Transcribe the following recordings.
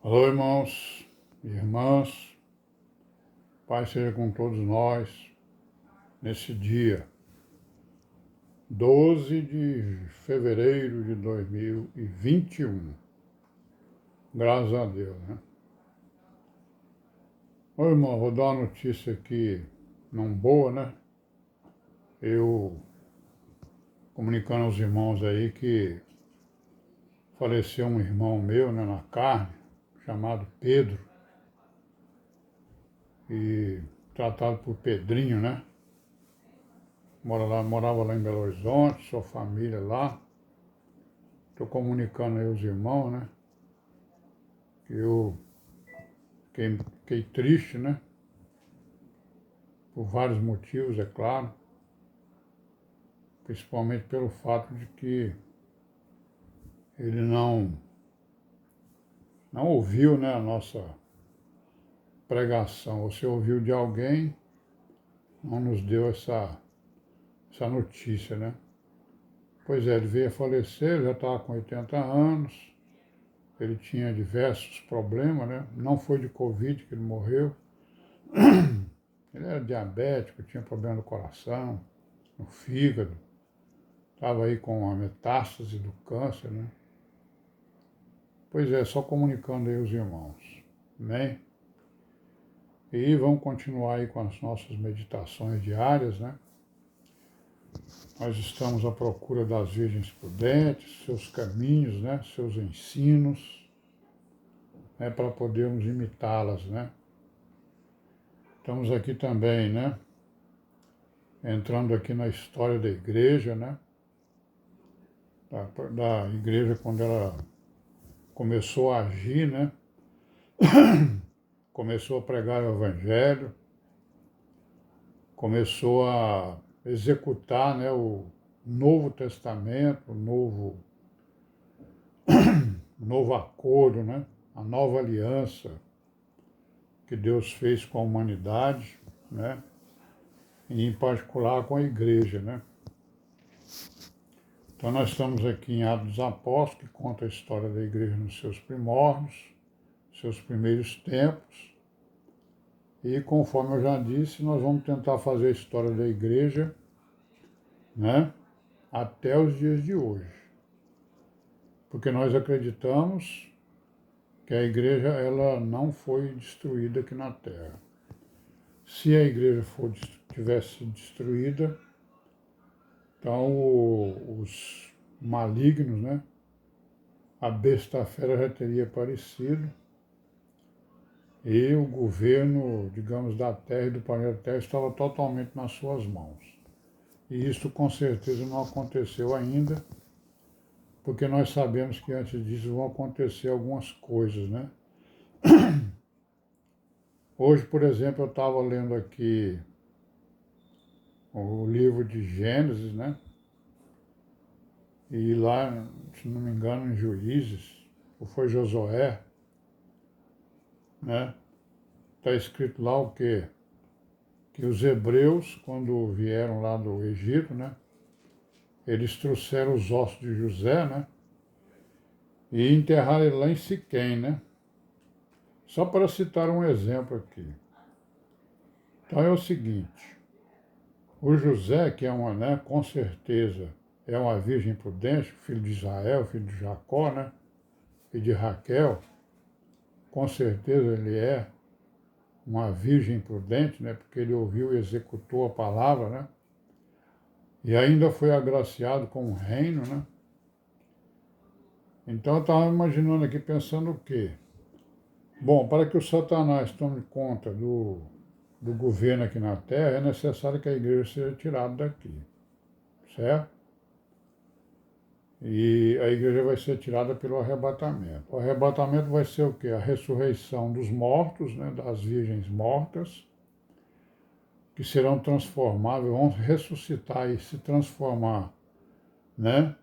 Alô, irmãos e irmãs, Pai seja com todos nós nesse dia, 12 de fevereiro de 2021. Graças a Deus, né? Ô, irmão, vou dar uma notícia aqui, não boa, né? Eu comunicando aos irmãos aí que faleceu um irmão meu, né, na carne, chamado Pedro, e tratado por Pedrinho, né? Morava lá em Belo Horizonte, sua família lá. Estou comunicando aí aos irmãos, né? Que eu fiquei triste, né? Por vários motivos, é claro. Principalmente pelo fato de que ele não ouviu, né, a nossa pregação. Você ouviu de alguém, não nos deu essa notícia, né? Pois é, ele veio a falecer, já estava com 80 anos, ele tinha diversos problemas, né? Não foi de Covid que ele morreu. Ele era diabético, tinha problema no coração, no fígado, estava aí com a metástase do câncer, né? Pois é, só comunicando aí os irmãos, amém? E vamos continuar aí com as nossas meditações diárias, né? Nós estamos à procura das virgens prudentes, seus caminhos, né? Seus ensinos, né? Para podermos imitá-las, né? Estamos aqui também, né? Entrando aqui na história da igreja, né? Da igreja quando ela começou a agir, né? Começou a pregar o evangelho, começou a executar, né, o Novo Testamento, o novo acordo, né, a nova aliança que Deus fez com a humanidade, né, e em particular com a igreja, né. Então nós estamos aqui em Atos dos Apóstolos, que conta a história da igreja nos seus primórdios, seus primeiros tempos, e conforme eu já disse, nós vamos tentar fazer a história da igreja, né, até os dias de hoje. Porque nós acreditamos que a igreja ela não foi destruída aqui na Terra. Se a igreja tivesse destruída, então os malignos, né, a besta fera já teria aparecido e o governo, digamos, da Terra e do planeta Terra estava totalmente nas suas mãos. E isso com certeza não aconteceu ainda, porque nós sabemos que antes disso vão acontecer algumas coisas, né? Hoje, por exemplo, eu estava lendo aqui o livro de Gênesis, né? E lá, se não me engano, em Juízes, ou foi Josué, né? Está escrito lá o quê? Que os hebreus, quando vieram lá do Egito, né? Eles trouxeram os ossos de José, né? E enterraram ele lá em Siquém, né? Só para citar um exemplo aqui. Então é o seguinte, o José, que é uma, né, com certeza, é uma virgem prudente, filho de Israel, filho de Jacó, né? E de Raquel, com certeza ele é uma virgem prudente, né? Porque ele ouviu e executou a palavra, né? E ainda foi agraciado com o reino, né? Então eu estava imaginando aqui, pensando o quê? Bom, para que o Satanás tome conta do governo aqui na Terra, é necessário que a igreja seja tirada daqui, certo? E a igreja vai ser tirada pelo arrebatamento. O arrebatamento vai ser o quê? A ressurreição dos mortos, né, das virgens mortas, que serão transformáveis, vão ressuscitar e se transformar, né,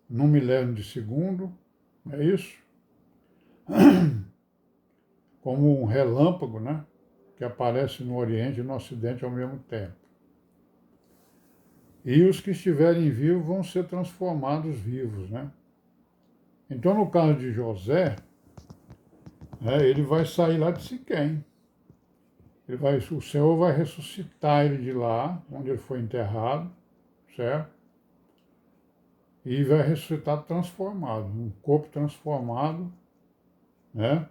num milésimo de segundo, é isso? Como um relâmpago, né, que aparece no Oriente e no Ocidente ao mesmo tempo. E os que estiverem vivos vão ser transformados vivos, né? Então, no caso de José, Ele vai sair lá de Siquém. O Senhor vai ressuscitar ele de lá, onde ele foi enterrado, certo? E vai ressuscitar transformado, um corpo transformado, né?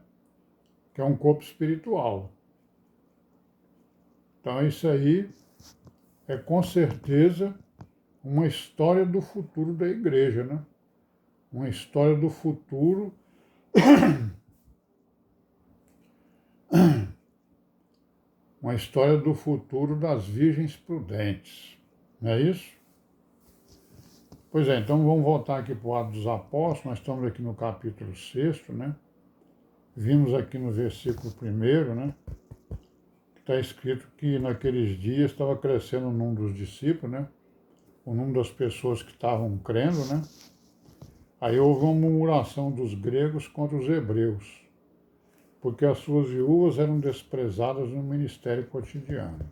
Que é um corpo espiritual. Então isso aí é com certeza uma história do futuro da igreja, né? Uma história do futuro, uma história do futuro das virgens prudentes. Não é isso? Pois é, então vamos voltar aqui para o Atos dos Apóstolos, nós estamos aqui no capítulo 6, né? Vimos aqui no versículo 1, né? Que está escrito que naqueles dias estava crescendo o número dos discípulos, né? O número das pessoas que estavam crendo, né? Aí houve uma murmuração dos gregos contra os hebreus, porque as suas viúvas eram desprezadas no ministério cotidiano.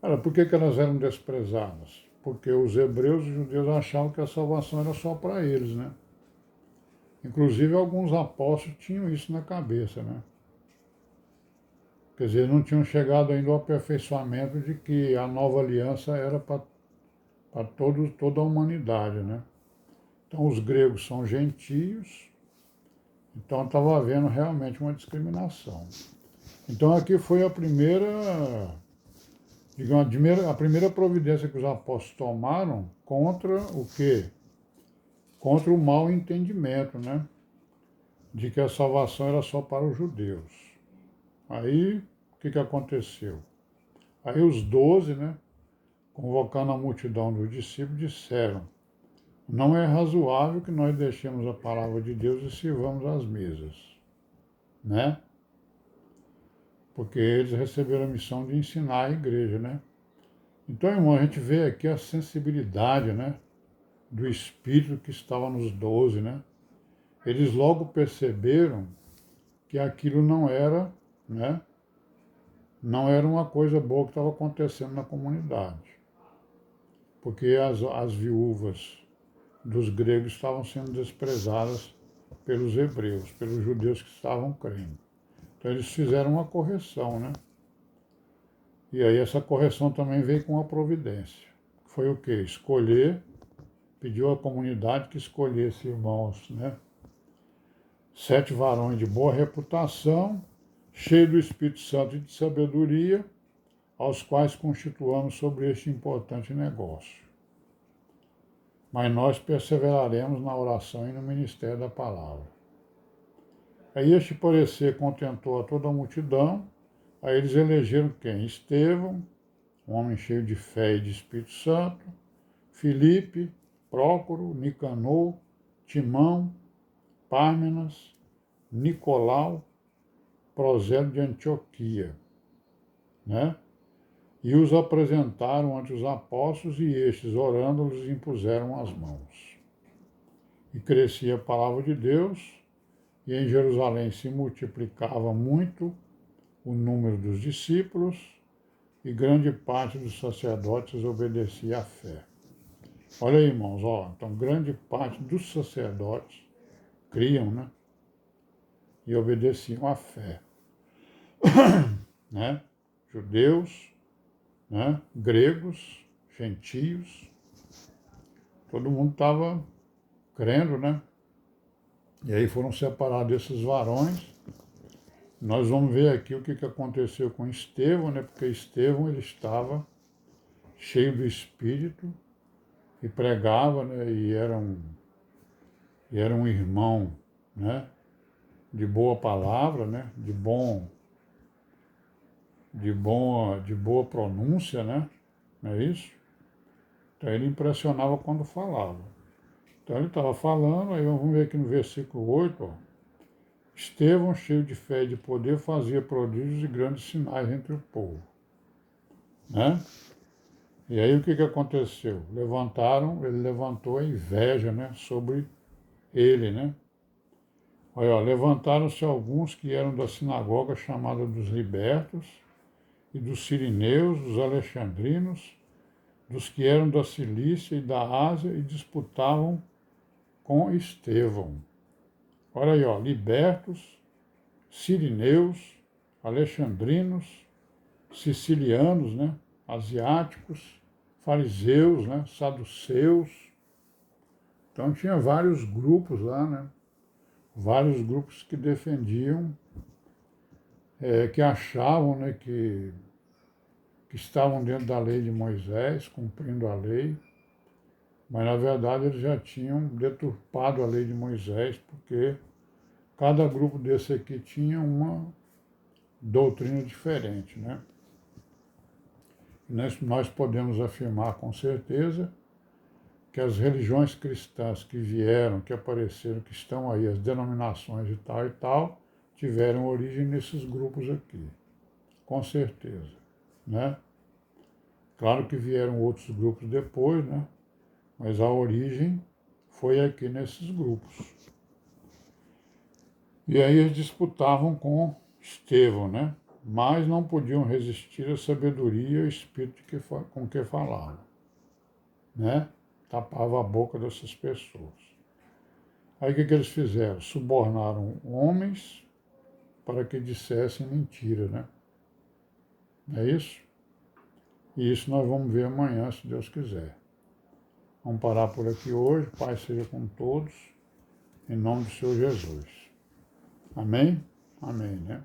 Ora, por que elas eram desprezadas? Porque os hebreus e os judeus achavam que a salvação era só para eles, né? Inclusive alguns apóstolos tinham isso na cabeça, né? Quer dizer, não tinham chegado ainda ao aperfeiçoamento de que a nova aliança era para toda a humanidade, né? Então os gregos são gentios, então estava havendo realmente uma discriminação. Então aqui foi a primeira, digamos, a primeira providência que os apóstolos tomaram contra o quê? Contra o mau entendimento, né? De que a salvação era só para os judeus. Aí, o que aconteceu? Aí os 12, né, convocando a multidão dos discípulos, disseram: não é razoável que nós deixemos a palavra de Deus e sirvamos as mesas, né? Porque eles receberam a missão de ensinar a igreja, né? Então, irmão, a gente vê aqui a sensibilidade, né, do Espírito que estava nos 12, né? Eles logo perceberam que aquilo não era, né, não era uma coisa boa que estava acontecendo na comunidade. Porque as viúvas dos gregos estavam sendo desprezadas pelos hebreus, pelos judeus que estavam crendo. Então eles fizeram uma correção, né? E aí essa correção também veio com a providência. Foi o quê? Escolher, pediu à comunidade que escolhesse irmãos, né? 7 varões de boa reputação, cheios do Espírito Santo e de sabedoria, aos quais constituamos sobre este importante negócio. Mas nós perseveraremos na oração e no ministério da palavra. Aí este parecer contentou a toda a multidão, aí eles elegeram quem? Estevão, um homem cheio de fé e de Espírito Santo, Filipe, Prócoro, Nicanor, Timão, Pármenas, Nicolau, prosélito de Antioquia, né? E os apresentaram ante os apóstolos, e estes, orando, lhes impuseram as mãos. E crescia a palavra de Deus, e em Jerusalém se multiplicava muito o número dos discípulos, e grande parte dos sacerdotes obedecia à fé. Olha aí, irmãos, ó, então grande parte dos sacerdotes criam, né? E obedeciam à fé. Né? Judeus, né? Gregos, gentios, todo mundo estava crendo, né? E aí foram separados esses varões. Nós vamos ver aqui o que aconteceu com Estevão, né? Porque Estevão ele estava cheio do Espírito e pregava, né? E era um irmão, né? De boa palavra, né? De boa pronúncia, né? Não é isso? Então ele impressionava quando falava. Então ele estava falando, aí vamos ver aqui no versículo 8, ó. Estevão, cheio de fé e de poder, fazia prodígios e grandes sinais entre o povo. Né? E aí o que aconteceu? Ele levantou a inveja, né, sobre ele, né? Olha, ó, levantaram-se alguns que eram da sinagoga chamada dos libertos, e dos sirineus, dos alexandrinos, dos que eram da Cilícia e da Ásia, e disputavam com Estevão. Olha aí, ó, libertos, sirineus, alexandrinos, sicilianos, né? Asiáticos, fariseus, né? Saduceus. Então tinha vários grupos lá, né? Vários grupos que defendiam, que achavam, né, que estavam dentro da lei de Moisés, cumprindo a lei, mas na verdade eles já tinham deturpado a lei de Moisés, porque cada grupo desse aqui tinha uma doutrina diferente, né? E nós podemos afirmar com certeza que as religiões cristãs que vieram, que apareceram, que estão aí, as denominações e tal, tiveram origem nesses grupos aqui, com certeza, né? Claro que vieram outros grupos depois, né? Mas a origem foi aqui nesses grupos. E aí eles disputavam com Estevão, né? Mas não podiam resistir à sabedoria e ao espírito com que falavam, né? Tapava a boca dessas pessoas. Aí o que eles fizeram? Subornaram homens para que dissessem mentira, né? Não é isso? E isso nós vamos ver amanhã, se Deus quiser. Vamos parar por aqui hoje. Pai seja com todos, em nome do Senhor Jesus. Amém? Amém, né?